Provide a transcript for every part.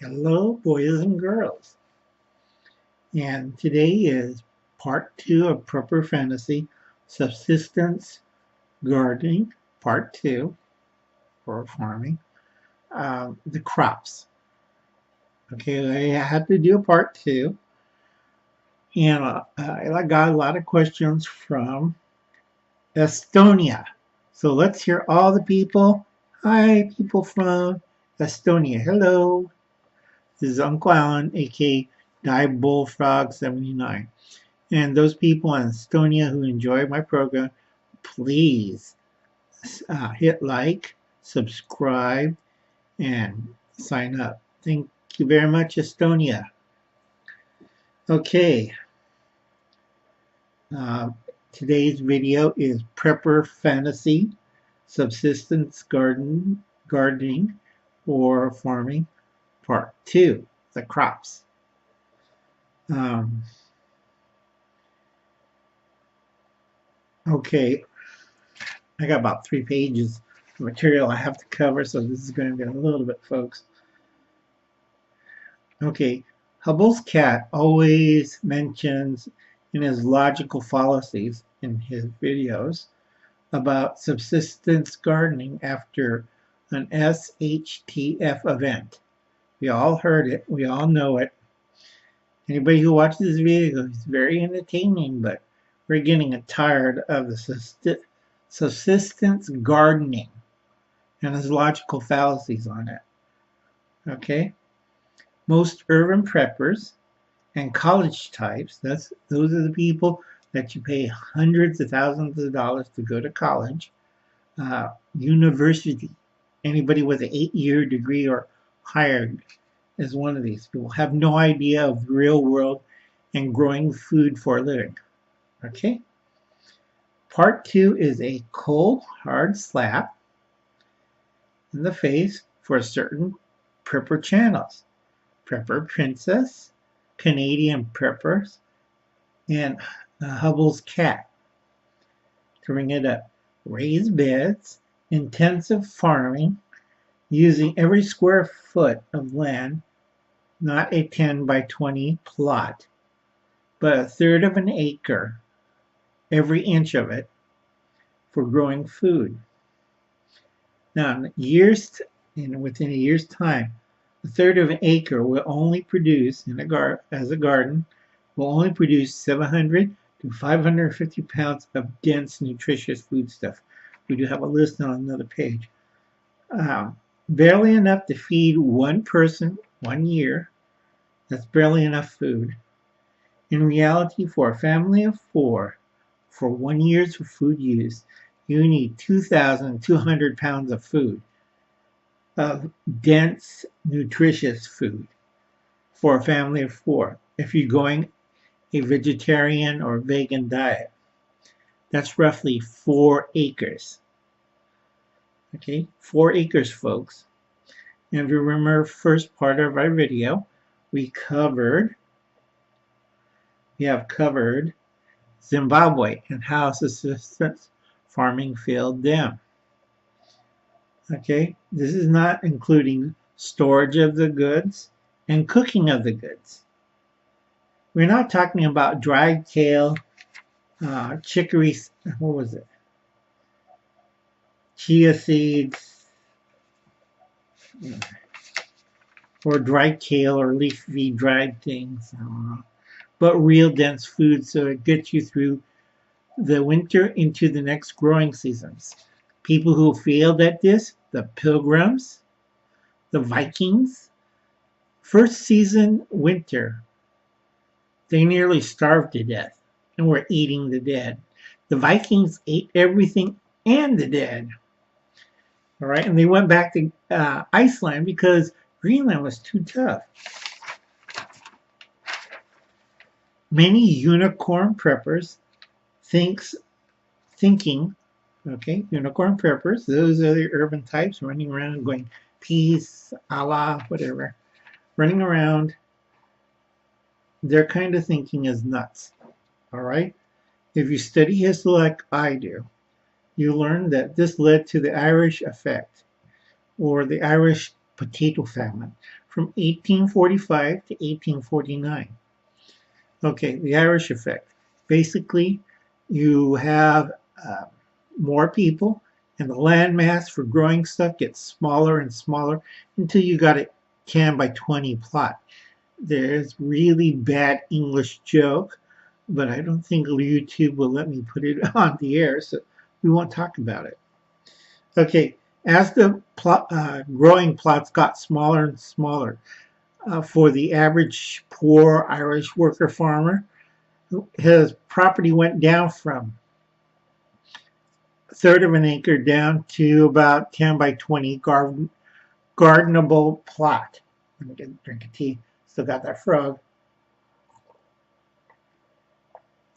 Hello, boys and girls. And today is part 2 of Prepper Fantasy Subsistence Gardening, part 2 for farming. The crops. Okay, I had to do a part 2. And I got a lot of questions from Estonia. So let's hear all the people. Hi, people from Estonia. Hello. This is Uncle Alan, aka Die Bullfrog 79. And those people in Estonia who enjoy my program, please hit like, subscribe, and sign up. Thank you very much, Estonia. Okay, uh, today's video is Prepper Fantasy, Subsistence Gardening, or Farming, Part 2, the crops. Okay, I got about 3 pages of material I have to cover, so this is going to be a little bit, folks. Okay, Hubble's cat always mentions in his logical fallacies in his videos about subsistence gardening after an SHTF event. We all heard it, we all know it. Anybody who watches this video is very entertaining, but we're getting tired of the subsistence gardening and his logical fallacies on it. Okay? Most urban preppers and college types, those are the people that you pay hundreds of thousands of dollars to go to college, university. Anybody with an 8-year degree or higher is one of these people. Have no idea of the real world and growing food for a living. Okay? Part 2 is a cold, hard slap in the face for certain prepper channels. Prepper Princess, Canadian Preppers, and Hubble's Cat. To bring it up, raised beds, intensive farming, using every square foot of land, not a 10 by 20 plot, but a third of an acre, every inch of it, for growing food. Now, within a year's time, a third of an acre will only produce, as a garden, will only produce 700 to 550 pounds of dense, nutritious foodstuff. We do have a list on another page. Barely enough to feed one person 1 year. That's barely enough food. In reality, for a family of 4, for 1 year's food use, you need 2,200 pounds of food, of dense, nutritious food for a family of 4. If you're going a vegetarian or vegan diet, that's roughly 4 acres. Okay, 4 acres, folks. And if you remember first part of our video, we have covered Zimbabwe and how subsistence farming failed them. Okay, this is not including storage of the goods and cooking of the goods. We're not talking about dried kale, chicory, what was it? Chia seeds, or dried kale or leafy dried things, I don't know. But real dense food, so it gets you through the winter into the next growing seasons. People who failed at this, the Pilgrims, the Vikings, first season winter, they nearly starved to death and were eating the dead. The Vikings ate everything and the dead. All right, and they went back to Iceland because Greenland was too tough. Many unicorn preppers thinking, okay, unicorn preppers, those are the urban types running around going peace, Allah, whatever, running around. Their kind of thinking is nuts. All right, if you study history like I do, you learn that this led to the Irish effect, or the Irish potato famine from 1845 to 1849. Okay, the Irish effect. Basically, you have more people, and the land mass for growing stuff gets smaller and smaller until you got a 10 by 20 plot. There's really bad English joke, but I don't think YouTube will let me put it on the air, so we won't talk about it. Okay, as the growing plots got smaller and smaller, for the average poor Irish worker farmer, his property went down from a third of an acre down to about 10 by 20 gardenable plot. Let me get a drink of tea. Still got that frog.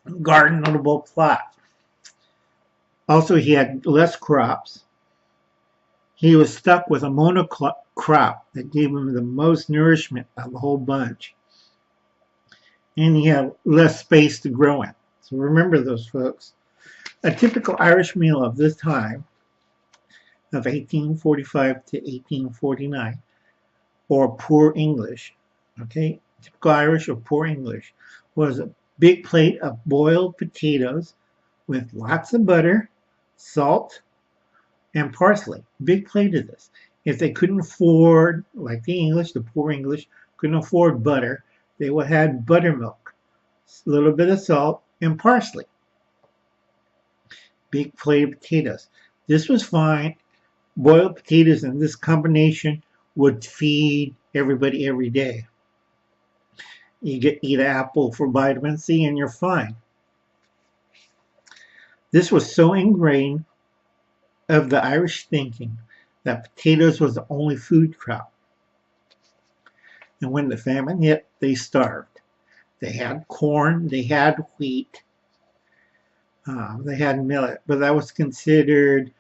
Gardenable plot. Also, he had less crops. He was stuck with a monocrop that gave him the most nourishment of the whole bunch. And he had less space to grow in. So remember those, folks. A typical Irish meal of this time, of 1845 to 1849, or poor English, okay, typical Irish or poor English, was a big plate of boiled potatoes with lots of butter, salt, and parsley. Big plate of this. If they couldn't afford, like the English, the poor English, couldn't afford butter, they would have buttermilk, a little bit of salt, and parsley. Big plate of potatoes. This was fine. Boiled potatoes in this combination would feed everybody every day. You eat an apple for vitamin C and you're fine. This was so ingrained of the Irish thinking that potatoes was the only food crop. And when the famine hit, they starved. They had corn, they had wheat, they had millet, but that was considered,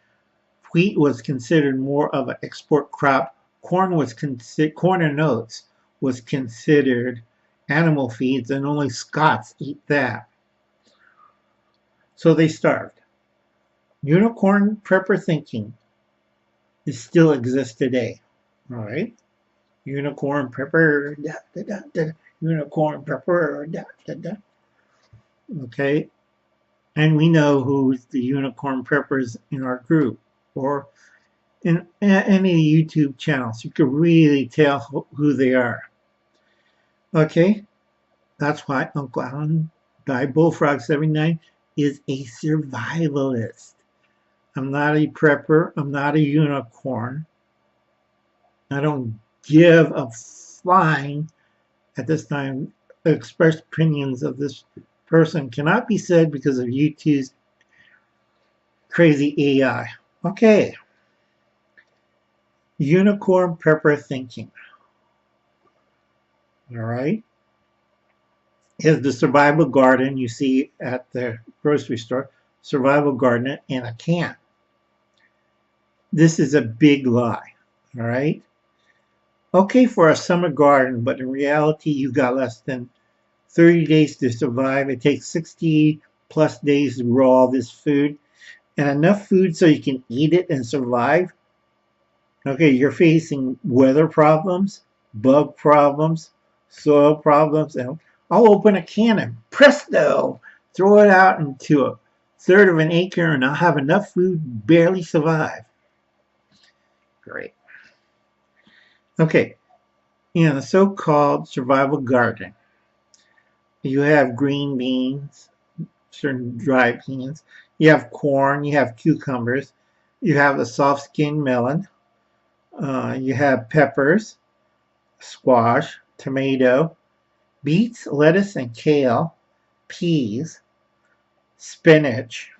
wheat was considered more of an export crop. Corn and oats was considered animal feeds, and only Scots eat that. So they starved. Unicorn prepper thinking still exists today. All right, unicorn prepper, unicorn prepper, okay. And we know who's the unicorn preppers in our group, or in any YouTube channels. You can really tell who they are. Okay, that's why Uncle Alan by Bullfrog 79 is a survivalist. I'm not a prepper. I'm not a unicorn. I don't give a flying at this time. Expressed opinions of this person cannot be said because of YouTube's crazy AI. Okay. Unicorn prepper thinking. All right. Is the survival garden you see at the grocery store. Survival garden in a can. This is a big lie. All right. Okay for a summer garden, but in reality, you got less than 30 days to survive. It takes 60 plus days to grow all this food, and enough food so you can eat it and survive. Okay, you're facing weather problems, bug problems, soil problems, and I'll open a can and presto, throw it out into a third of an acre and I'll have enough food to barely survive. Great. Okay, in a so-called survival garden, you have green beans, certain dry beans, you have corn, you have cucumbers, you have a soft-skinned melon, you have peppers, squash, tomato, beets, lettuce, and kale, peas, spinach,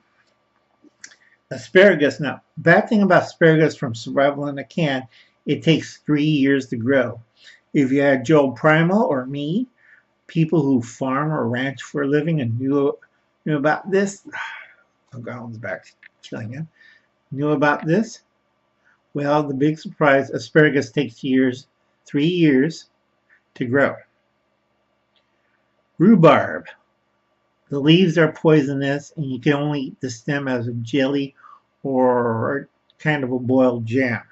asparagus. Now, bad thing about asparagus from survival in a can, it takes 3 years to grow. If you had Joe Primal or me, people who farm or ranch for a living and knew about this, oh, God's back killing him, knew about this, well, the big surprise, asparagus takes 3 years to grow. Rhubarb. The leaves are poisonous and you can only eat the stem as a jelly or kind of a boiled jam.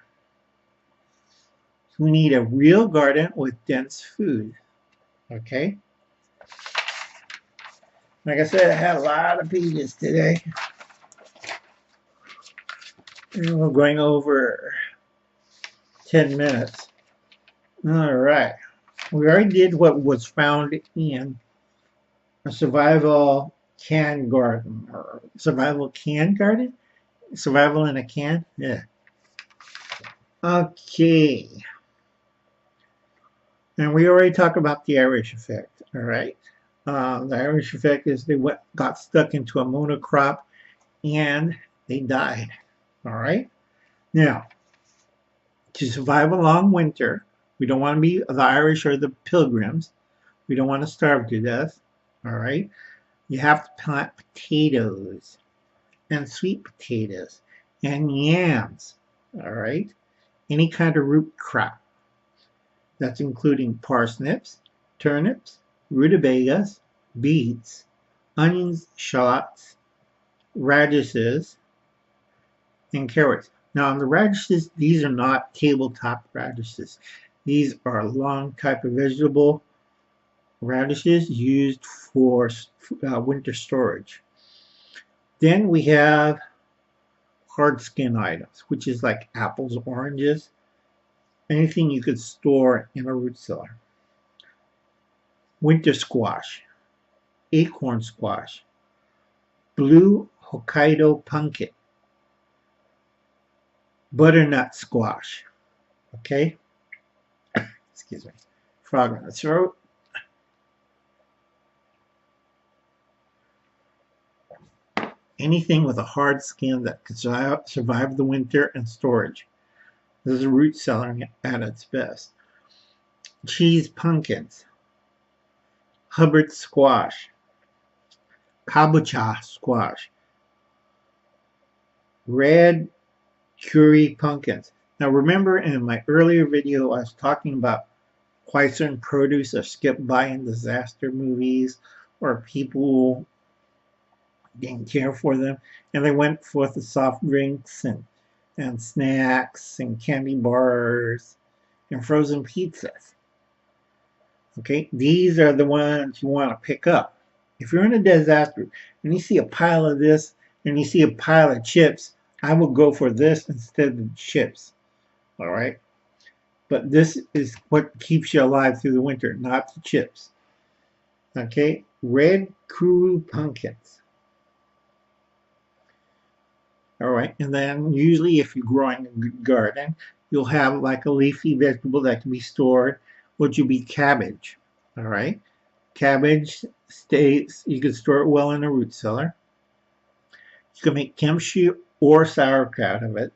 We need a real garden with dense food. Okay? Like I said, I had a lot of pages today. And we're going over 10 minutes. All right. We already did what was found in a survival can garden. Or survival can garden? Survival in a can? Yeah. Okay. And we already talked about the Irish effect. All right. The Irish effect is they got stuck into a monocrop and they died. All right. Now, to survive a long winter, we don't want to be the Irish or the Pilgrims. We don't want to starve to death. All right. You have to plant potatoes and sweet potatoes and yams. All right. Any kind of root crop. That's including parsnips, turnips, rutabagas, beets, onions, shallots, radishes, and carrots. Now, on the radishes, these are not tabletop radishes. These are long type of vegetable radishes used for winter storage. Then we have hard skin items, which is like apples, oranges, anything you could store in a root cellar. Winter squash, acorn squash, blue Hokkaido pumpkin, butternut squash. Okay? Excuse me. Frog in the throat. Anything with a hard skin that could survive the winter and storage. This is a root cellar at its best. Cheese pumpkins, Hubbard squash, kabocha squash, red curry pumpkins. Now remember in my earlier video I was talking about why certain produce are skipped by in disaster movies or people didn't care for them and they went for the soft drinks and snacks and candy bars and frozen pizzas. Okay, these are the ones you want to pick up. If you're in a disaster and you see a pile of this and you see a pile of chips, I will go for this instead of the chips. All right, but this is what keeps you alive through the winter, not the chips. Okay, red kuru pumpkins. All right, and then usually if you're growing a garden, you'll have like a leafy vegetable that can be stored, which would be cabbage. All right, cabbage stays, you can store it well in a root cellar. You can make kimchi or sauerkraut of it.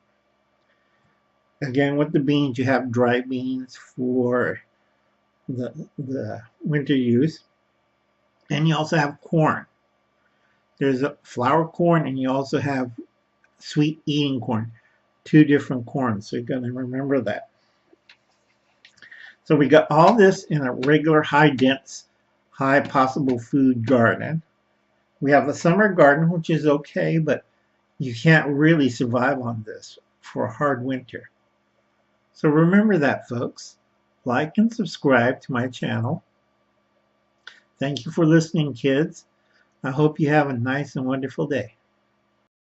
Again, with the beans, you have dry beans for the winter use. And you also have corn. There's a flour corn and you also have sweet eating corn. Two different corns, so you're going to remember that. So we got all this in a regular high dense, high possible food garden. We have the summer garden, which is okay, but you can't really survive on this for a hard winter. So remember that, folks. Like and subscribe to my channel. Thank you for listening, kids. I hope you have a nice and wonderful day.